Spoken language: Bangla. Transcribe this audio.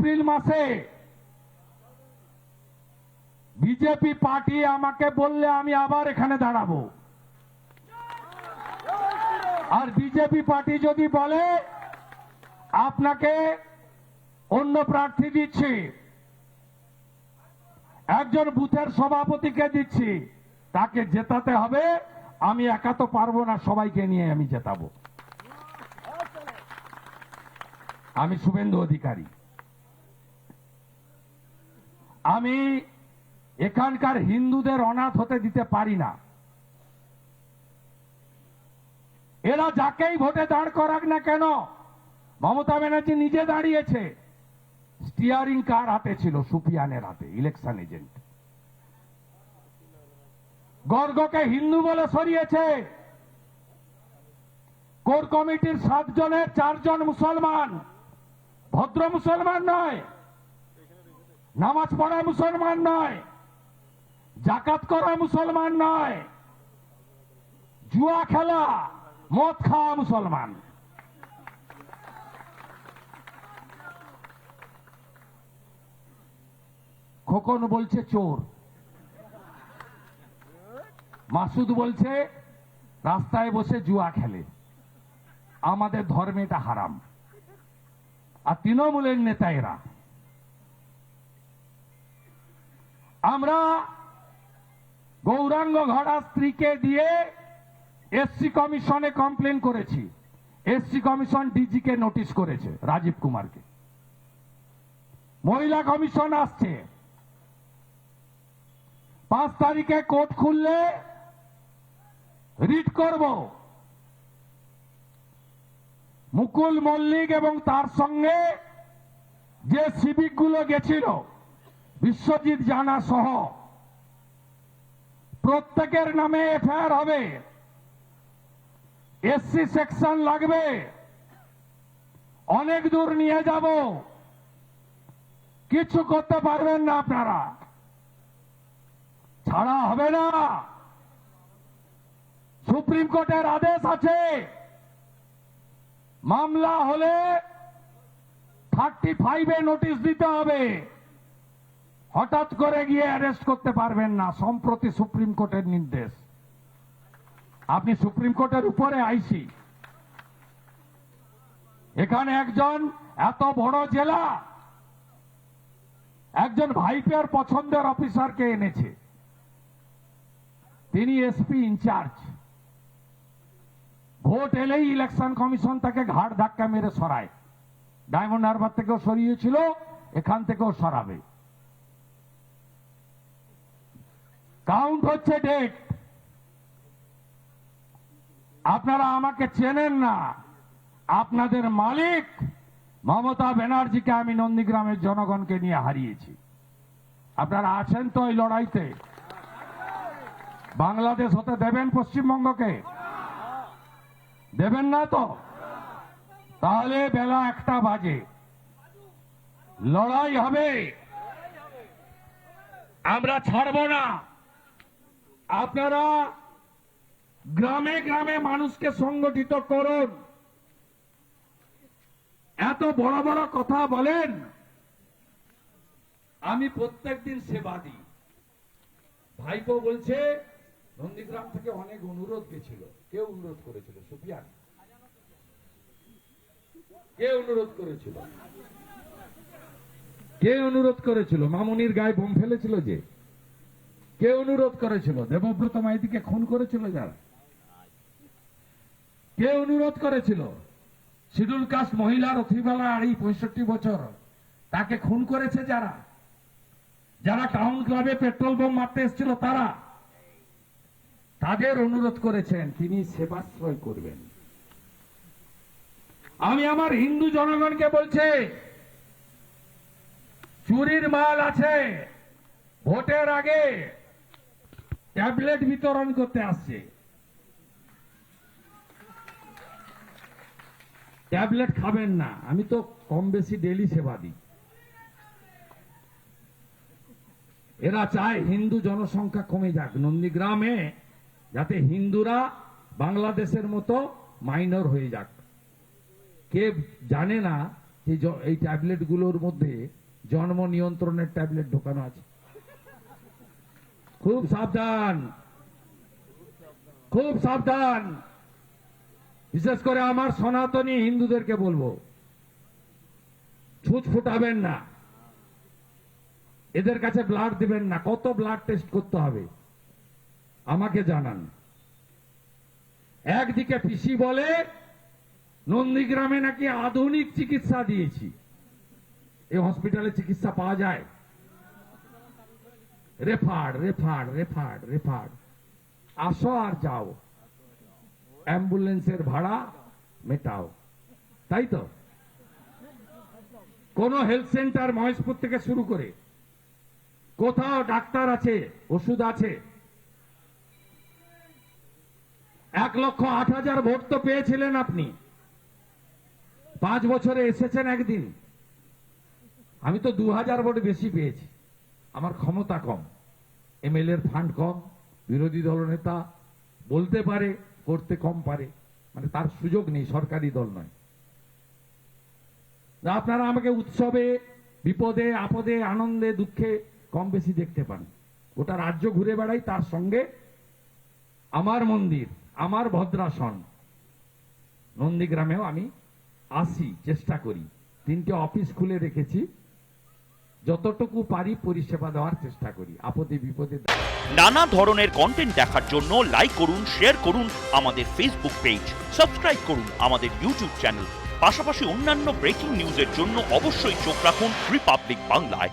এপ্রিল মাসে বিজেপি পার্টি আমাকে বললে আমি আবার এখানে দাঁড়াবো। আর বিজেপি পার্টি যদি বলে আপনাকে অন্য প্রার্থী দিচ্ছি, একজন বুথের সভাপতিকে দিচ্ছি, তাকে জেতাতে হবে। আমি একা তো পারবো না, সবাইকে নিয়ে আমি জেতাবো। আমি শুভেন্দু অধিকারী। আমি এখানকার হিন্দুদের অনাথ হতে দিতে পারি না। এরা যাকেই ভোটে দাঁড় করাক না কেন, মমতা ব্যানার্জি নিজে দাঁড়িয়েছে, স্টিয়ারিং কার হাতে ছিল? সুফিয়ানের হাতে, ইলেকশন এজেন্ট। গর্গকে হিন্দু বলে সরিয়েছে। কোর কমিটির 7 জনের 4 জন মুসলমান, ভদ্র মুসলমান নয়, নামাজ পড়া মুসলমান নয়, জাকাত করা মুসলমান নয়, জুয়া খেলা মদ খাওয়া মুসলমান। খোকন বলছে চোর, মাসুদ বলছে রাস্তায় বসে জুয়া খেলে, আমাদের ধর্মে এটা হারাম। আর তৃণমূলের নেতা এরা। আমরা গৌরাঙ্গ ঘড়া স্ত্রীকে দিয়ে এসসি কমিশনে কমপ্লেন করেছি। এসসি কমিশন ডিজিকে নোটিশ করেছে, রাজীব কুমারকে। মহিলা কমিশন আসছে, 5 তারিখে কোর্ট খুললে রিট করব। মুকুল মল্লিক এবং তার সঙ্গে যে সিভিক গুলো গেছিল, বিশ্বজিৎ জানা সহ, প্রত্যেকের নামে এফআইআর হবে। এসসি সেকশন লাগবে, অনেক দূর নিয়ে যাব। কিছু করতে পারবেন না আপনারা, ছাড়া হবে না। সুপ্রিম কোর্টের আদেশ আছে, মামলা হলে 35-এ নোটিশ দিতে হবে। হঠাৎ করে গিয়ে অ্যারেস্ট করতে পারবেন না। সম্প্রতি সুপ্রিম কোর্টের নির্দেশ। আপনি সুপ্রিম কোর্টের উপরে আইসি, এখানে একজন এত বড় জেলা, একজন ভাইপের পছন্দের অফিসারকে এনেছে, তিনি এসপি ইনচার্জ। ভোট এলেই ইলেকশন কমিশন তাকে ঘাড় ধাক্কা মেরে সরায়। ডায়মন্ড হারবার থেকেও সরিয়েছিল, এখান থেকেও সরাবে। কাউন্ট হচ্ছে ডেট। আপনারা আমাকে চেনেন না, আপনাদের মালিক মমতা ব্যানার্জিকে আমি নন্দীগ্রামের জনগণকে নিয়ে হারিয়েছি। আপনারা আছেন তো এই লড়াইতে? বাংলাদেশ হতে দেবেন পশ্চিমবঙ্গকে? দেবেন না তো? তাহলে বেলা 1টা বাজে, লড়াই হবে, আমরা ছাড়ব না। আপনারা গ্রামে গ্রামে মানুষকে সংগঠিত করুন। এত বড় বড় কথা বলেন। আমি প্রত্যেকদিন সেবা দিই। ভাইপো বলছে নন্দীগ্রাম থেকে অনেক অনুরোধ গেছিল। কে অনুরোধ করেছিল? সুফিয়ান। কে অনুরোধ করেছিল? কে অনুরোধ করেছিল? মামুনির গায়ে বোম ফেলেছিল যে, কে অনুরোধ করেছিল? দেবব্রত মাইতিকে খুন করেছিল যারা, কে অনুরোধ করেছিল? শিডিউল কাস্ট মহিলার অতিবেলা 65 বছর, তাকে খুন করেছে যারা, যারা টাউন ক্লাবে পেট্রোল বোম মারতে এসেছিল তারা, তাদের অনুরোধ করেছেন তিনি সেবাশ্রয় করবেন। আমি আমার হিন্দু জনগণকে বলছি, চুরির মাল আছে, ভোটের আগে ট্যাবলেট বিতরণ করতে আসছে। ট্যাবলেট খাবেন না। আমি তো কম বেশি ডেলি সেবা দিই। এরা চায় হিন্দু জনসংখ্যা কমে যাক নন্দীগ্রামে, যাতে হিন্দুরা বাংলাদেশের মতো মাইনর হয়ে যাক। কে জানে না এই ট্যাবলেটগুলোর মধ্যে জন্ম নিয়ন্ত্রণের ট্যাবলেট ঢোকানো আছে। খুব সাবধান, খুব সাবধান। বিশেষ করে আমার সনাতনী হিন্দুদেরকে বলবো, ছুঁচ ফুটাবেন না, এদের কাছে ব্লাড দিবেন না। কত ব্লাড টেস্ট করতে হবে আমাকে জানান। একদিকে পিসি বলে নন্দীগ্রামে নাকি আধুনিক চিকিৎসা দিয়েছি, এই হসপিটালে চিকিৎসা পাওয়া যায়? Referred referred referred referred. আসো আর যাও, অ্যাম্বুলেন্সের ভাড়া মেটাও, তাই তো? কোন হেলথ সেন্টার মহেশপুর থেকে শুরু করে কোথাও ডাক্তার আছে, ওষুধ আছে? 1,08,000 ভোট তো পেয়েছিলেন আপনি, 5 বছরে এসেছেন একদিন। আমি তো 2,000 ভোট বেশি পেয়েছি। আমার ক্ষমতা কম, এমএলএ এর ফান্ড কম, বিরোধী দলনেতা বলতে পারে, করতে কম পারে, মানে তার সুযোগ নেই, সরকারি দল নয়। আপনারা আমাকে উৎসবে, বিপদে, আপদে, আনন্দে, দুঃখে কম বেশি দেখতে পান। গোটা রাজ্য ঘুরে বেড়াই, তার সঙ্গে আমার মন্দির, আমার ভদ্রাসন নন্দীগ্রামেও আমি আসি, চেষ্টা করি। 3টে অফিস খুলে রেখেছি, যতটুকু পারি পরিষেবা দেওয়ার চেষ্টা করি, আপদে বিপদে। নানা ধরনের কন্টেন্ট দেখার জন্য লাইক করুন, শেয়ার করুন আমাদের ফেসবুক পেজ, সাবস্ক্রাইব করুন আমাদের ইউটিউব চ্যানেল। পাশাপাশি অন্যান্য ব্রেকিং নিউজের জন্য অবশ্যই চোখ রাখুন রিপাবলিক বাংলায়।